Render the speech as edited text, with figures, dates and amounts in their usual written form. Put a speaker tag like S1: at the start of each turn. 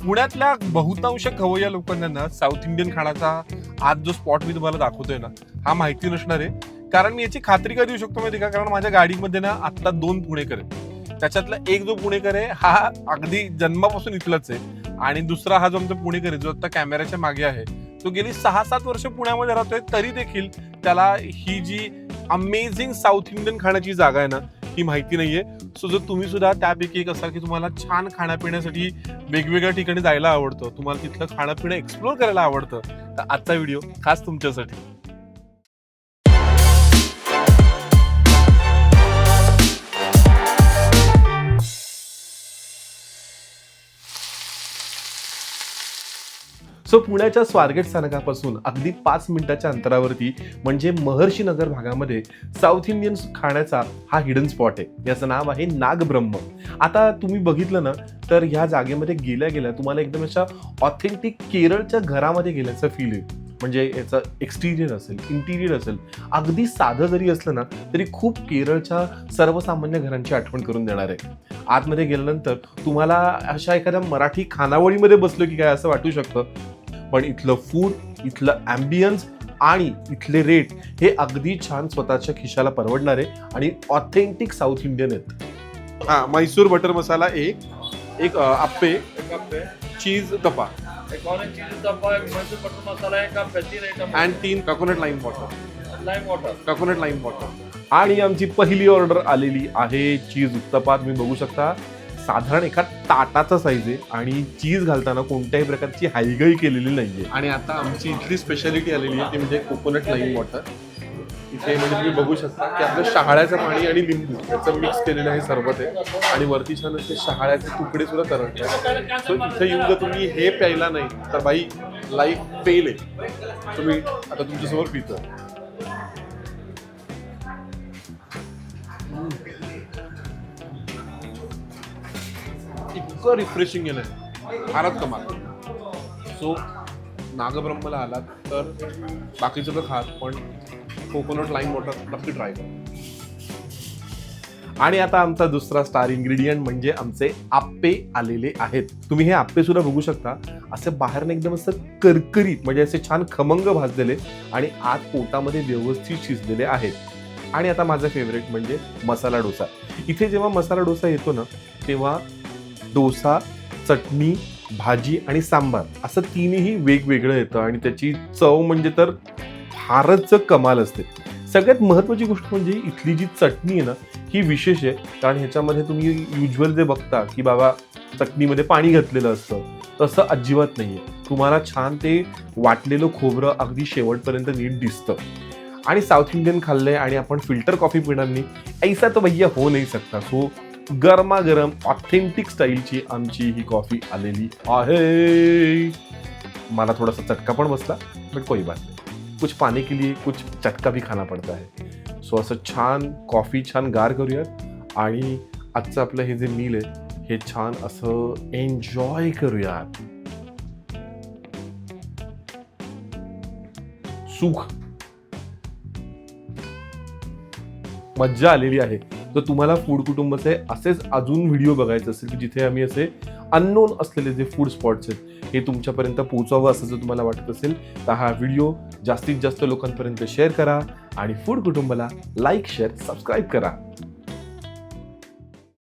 S1: पुण्यातल्या बहुतांश खवय्या लोकांना ना साऊथ इंडियन खाण्याचा आज जो स्पॉट मी तुम्हाला दाखवतोय ना हा माहिती नसणार आहे. कारण मी याची खात्री का देऊ शकतो माहिती का, कारण माझ्या गाडीमध्ये ना आता 2 पुणेकर आहेत. त्याच्यातला एक जो पुणेकर आहे हा अगदी जन्मापासून इथलाच आहे आणि दुसरा हा जो आमचा पुणेकर आहे जो आता कॅमेऱ्याच्या मागे आहे तो गेली 6-7 वर्ष पुण्यामध्ये राहतोय, तरी देखील त्याला ही जी अमेझिंग साऊथ इंडियन खाण्याची जागा आहे ना ही माहिती नाहीये. सो जर तुम्ही सुद्धा त्यापैकी एक असाल की तुम्हाला छान खाण्यापिण्यासाठी वेगवेगळ्या ठिकाणी जायला आवडतं, तुम्हाला तिथलं खाणंपिणं एक्सप्लोर करायला आवडतं, तर आजचा व्हिडिओ खास तुमच्यासाठी. सो पुण्याच्या स्वारगेट स्थानकापासून अगदी 5 मिनिटाच्या अंतरावरती म्हणजे महर्षी नगर भागामध्ये साऊथ इंडियन खाण्याचा हा हिडन स्पॉट आहे. याचं नाव आहे नागब्रह्म. आता तुम्ही बघितलं ना तर ह्या जागेमध्ये गेल्या गेल्या तुम्हाला एकदम अशा ऑथेंटिक केरळच्या घरामध्ये गेल्याचं फील येईल. म्हणजे याचं एक्सटिरियर असेल, इंटिरियर असेल, अगदी साधं जरी असलं ना तरी खूप केरळच्या सर्वसामान्य घरांची आठवण करून देणार आहे. आतमध्ये गेल्यानंतर तुम्हाला अशा एखाद्या मराठी खानावळीमध्ये बसलो की काय असं वाटू शकतं, पण इथलं फूड, इथलं ॲम्बियन्स आणि इथले रेट हे अगदी छान स्वतःच्या खिशाला परवडणारे आणि ऑथेंटिक साऊथ इंडियन आहेत. हा, म्हैसूर बटर मसाला एक आप्पे, चीज तपा
S2: एक ऑरेंज चीज डब्बा, एक मैसूर बटर मसाला, एक आप 3 item
S1: and 3 coconut lime water. Coconut lime water. आणि आमची पहिली ऑर्डर आलेली आहे चीज उत्तपा. तुम्ही बघू शकता साधारण एका ताटाचा साईज आहे आणि चीज घालताना कोणत्याही प्रकारची हायगई केलेली नाहीये. आणि आता आमची इथली स्पेशालिटी आलेली आहे ती म्हणजे कोकोनट लाईम वॉटर. इथे म्हणजे तुम्ही बघू शकता की आपलं शहाळ्याचं पाणी आणि लिंबू याचं मिक्स केलेलं हे सरबत आहे आणि वरती छान असे शहाळ्याचे तुकडे सुद्धा तरंगतात. सो इथे येऊन जर तुम्ही हे प्यायला नाही तर बाई लाईफ फेल आहे. तुम्ही आता तुमच्यासमोर पितो. इतकं रिफ्रेशिंग आहे, फारच कमाल. सो नागब्रह्मला आलात तर बाकीचं तर खात, पण कोकोनट लाईम वॉटर नक्की ट्राय करा. आणि आता आमचा दुसरा स्टार इन्ग्रेडियंट म्हणजे आमचे आप्पे आलेले आहेत. तुम्ही हे आप्पे सुद्धा बघू शकता, असे बाहेरनं एकदम असं करकरीत म्हणजे असे छान खमंग भाजलेले आणि आत पोटामध्ये व्यवस्थित शिजलेले आहेत. आणि आता माझा फेवरेट म्हणजे मसाला डोसा. इथे जेव्हा मसाला डोसा येतो ना तेव्हा डोसा, चटणी, भाजी आणि सांबार असं तिन्ही वेगवेगळं येतं आणि त्याची चव म्हणजे तर फारच कमाल असते. सगळ्यात महत्त्वाची गोष्ट म्हणजे इथली जी चटणी आहे ना ही विशेष आहे, कारण ह्याच्यामध्ये तुम्ही युज्युअल जे बघता की बाबा चटणीमध्ये पाणी घातलेलं असतं तसं अजिबात नाहीये. तुम्हाला छान ते वाटलेलं खोबरं अगदी शेवटपर्यंत नीट दिसतं. आणि साऊथ इंडियन खाल्लंय आणि आपण फिल्टर कॉफी पिणार नाही ऐसा तो भैया हो नाही सकता. सो गरमागरम ऑथेंटिक स्टाईलची आमची ही कॉफी आलेली आहे. मला थोडासा चटका पण बसला, बट कोई बात नाही. कुछ पाने के लिए कुछ चटका भी खाना पडता है. सो असं छान कॉफी छान गार करूयात आणि आजचं आपलं हे जे मील आहे हे छान असं एन्जॉय करूयात. सुख मज्जा आलेली आहे. तर तुम्हाला फूड कुटुंबाचे असेच अजून व्हिडिओ बघायचे असेल की जिथे आम्ही असे अननोन असलेले जे फूड स्पॉट्स आहेत हे तुमच्यापर्यंत पोहोचवावं असं जर तुम्हाला वाटत असेल तर हा व्हिडिओ जास्तीत जास्त लोकांपर्यंत शेअर करा आणि फूड कुटुंबाला लाईक, शेअर, सबस्क्राईब करा.